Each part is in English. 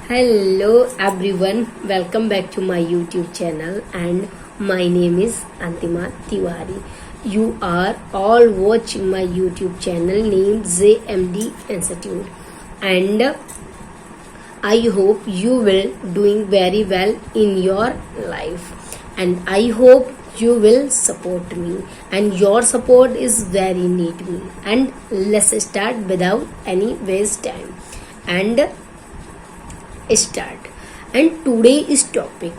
Hello everyone, welcome back to my YouTube channel and my name is Antima Tiwari. You are all watching my YouTube channel named ZMD Institute and I hope you will doing very well in your life and I hope you will support me and your support is very need me and let's start without any waste time and start. And today is topic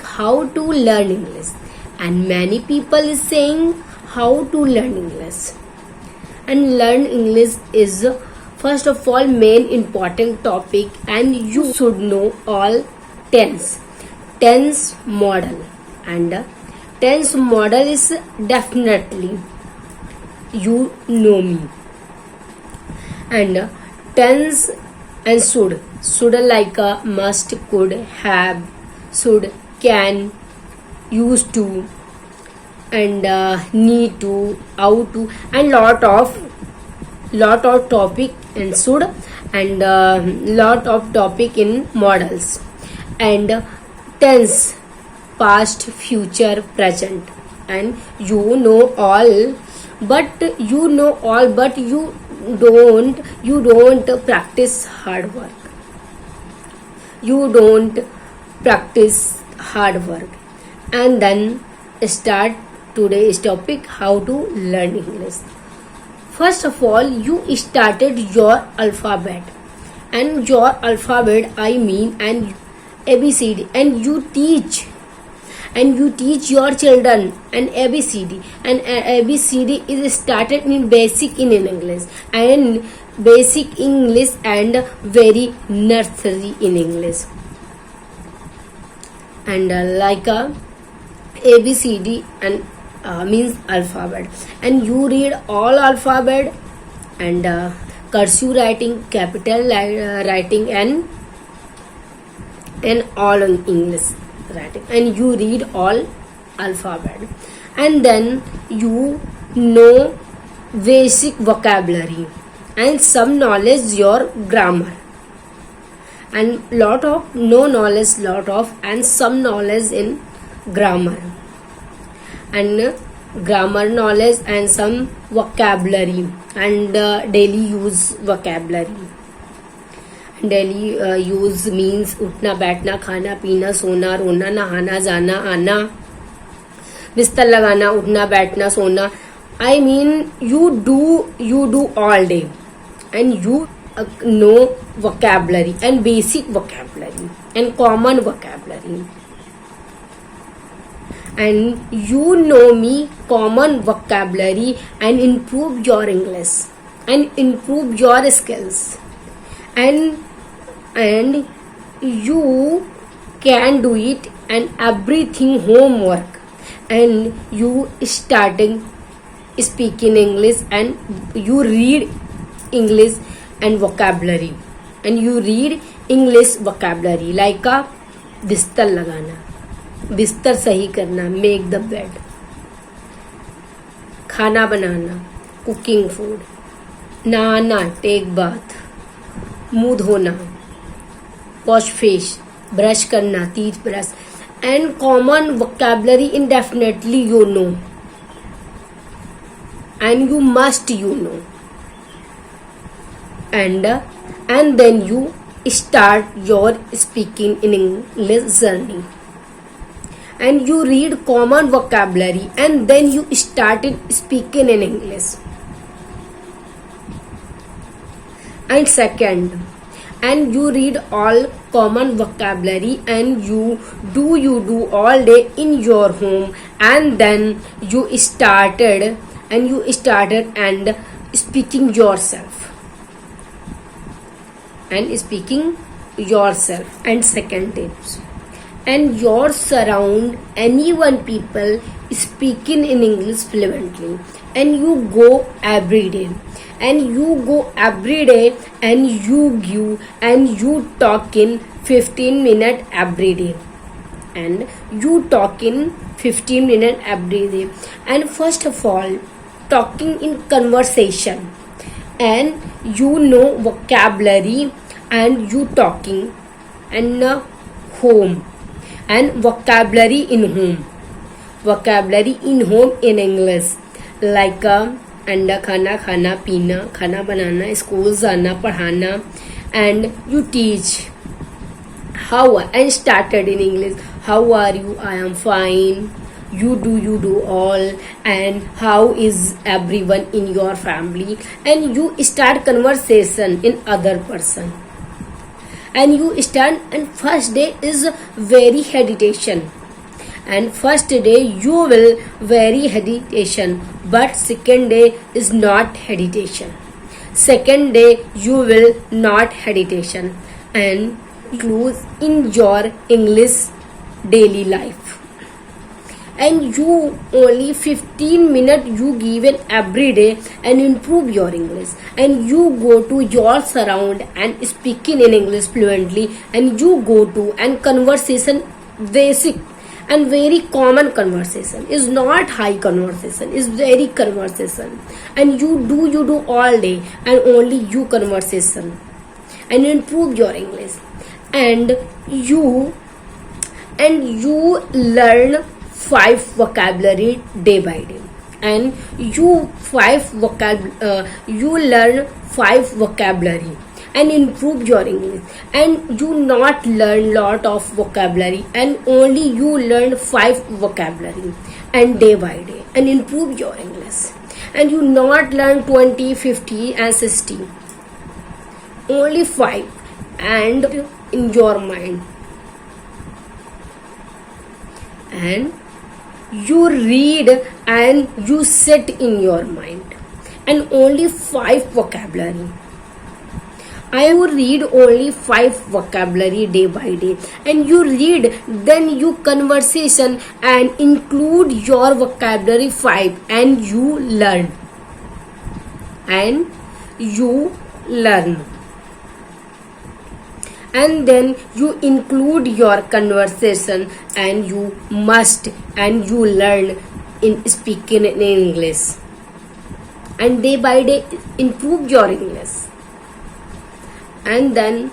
how to learn English, and many people is saying how to learn English. And learn English is first of all main important topic, and you should know all tense model. And tense model is definitely you know me. And tense and should like a must, could, have, should, can, used to, and need to, out to, and lot of topic and should, and lot of topic in models. And tense, past, future, present, and you know all but you don't practice hard work. And then start today's topic how to learn English. First of all, you started your alphabet, and your alphabet I mean and ABCD, and you teach your children and ABCD, and ABCD is started in basic in English and basic English and very nursery in English, and like a ABCD and means alphabet, and you read all alphabet and cursive writing, capital writing, and all in English writing, and you read all alphabet, and then you know basic vocabulary and some knowledge your grammar, and lot of and some knowledge in grammar, and grammar knowledge and some vocabulary, and daily use vocabulary. Daily use means उठना बैठना खाना पीना सोना रोना नहाना जाना आना बिस्तर लगाना उठना बैठना सोना. I mean you do all day and you know vocabulary and basic vocabulary and common vocabulary, and you know me common vocabulary and improve your English and improve your skills, and you can do it and everything homework, and you starting speaking English, and you read English and vocabulary, and you read English vocabulary like a बिस्तर लगाना, बिस्तर सही करना, make the bed, खाना बनाना, cooking food, नहाना, take bath, मुंह धोना, wash face, brush करना, teeth brush, and common vocabulary indefinitely you know, and you must know, and then you start your speaking in English journey, and you read common vocabulary, and then you started speaking in English. And second, and you read all common vocabulary, and you do all day in your home, and then you started and speaking yourself. And second tips, and your surround anyone people speaking in English fluently, and you go every day, and you talk in 15 minutes every day, and you talk in 15 minutes every day. And first of all, talking in conversation, and you know vocabulary and you talking and home and vocabulary in home. Vocabulary in home in English like अंडा खाना, खाना पीना, खाना बनाना, school जाना, पढ़ाना, and you teach how and started in English. How are you? I am fine. You do all, and how is everyone in your family, and you start conversation in other person, and you start, and first day is very hesitation, and first day you will very hesitation, but second day is not hesitation, second day you will not hesitation, and include in your English daily life, and you only 15 minutes you given every day and improve your English, and you go to your surround and speaking in English fluently, and you go to and conversation basic and very common conversation is not high conversation, is very conversation, and you do all day and only you conversation and improve your English, and you learn 5 vocabulary day by day, and you learn 5 vocabulary and improve your English, and you not learn lot of vocabulary and only you learn 5 vocabulary and day by day and improve your English, and you not learn 20, 50 and 60, only 5 and in your mind, and you read and you set in your mind, and only 5 vocabulary. I will read only 5 vocabulary day by day, and you read then you conversation and include your vocabulary 5 and you learn, and then you include your conversation and you must and you learn in speaking in English, and day by day improve your English, and then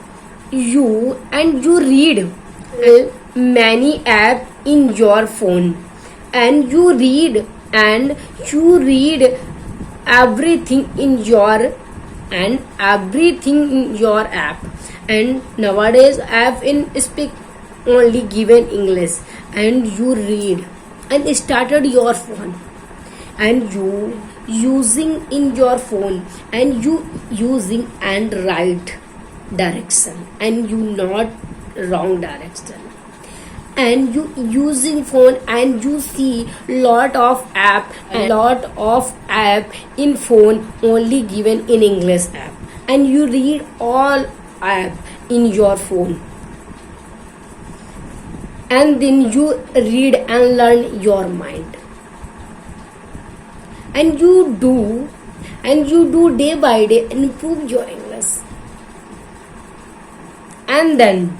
you read many apps in your phone, and you read everything in your app, and nowadays app in speak only given English, and you read and started your phone, and you using in your phone, and you using and right direction, and you not wrong direction, and you using phone, and you see lot of app in phone only given in English app, and you read all app in your phone, and then you read and learn your mind, and you do day by day and improve your English, and then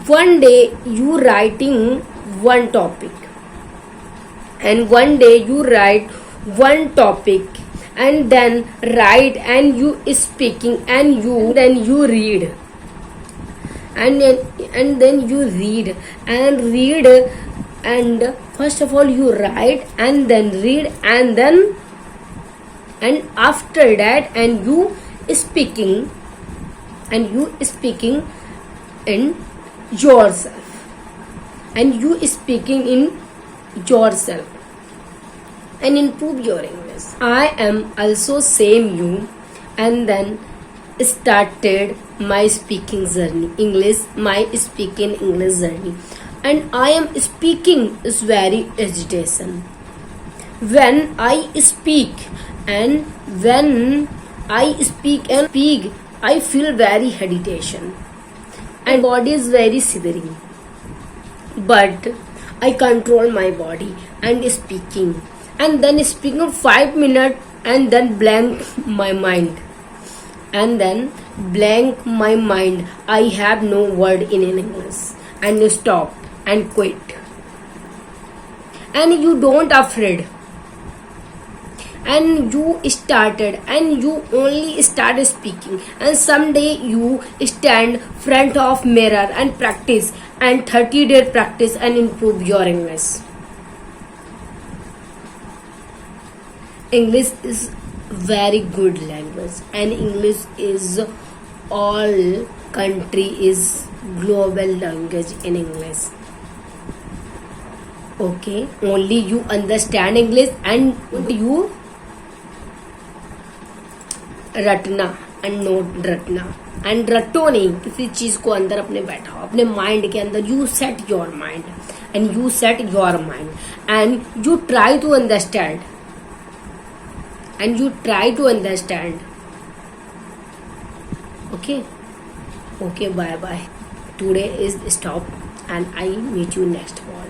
one day you writing one topic, and one day you write one topic, and then write and you speaking, and then you read, and then you read and first of all you write and then read, and after that and you speaking in yourself, and you speaking in yourself and improve your English. I am also same you, and then started my speaking journey, my speaking English journey, and I am speaking is very hesitation. When I speak and I feel very hesitation, and body is very shivering, but I control my body and speaking, and then speaking 5 minutes, and then blank my mind, I have no word in English, and you stop and quit, and you don't afraid, and you started and you only started speaking, and someday you stand front of mirror and practice, and 30-day practice and improve your English. English is very good language, and English is all country is global language in English. Okay, only you understand English and you रटना and not रटना and रटो नहीं, किसी चीज को अंदर अपने बैठाओ, अपने माइंड के अंदर you set your mind and you set your mind and you try to understand okay, bye bye. Today is stop and I meet you next one.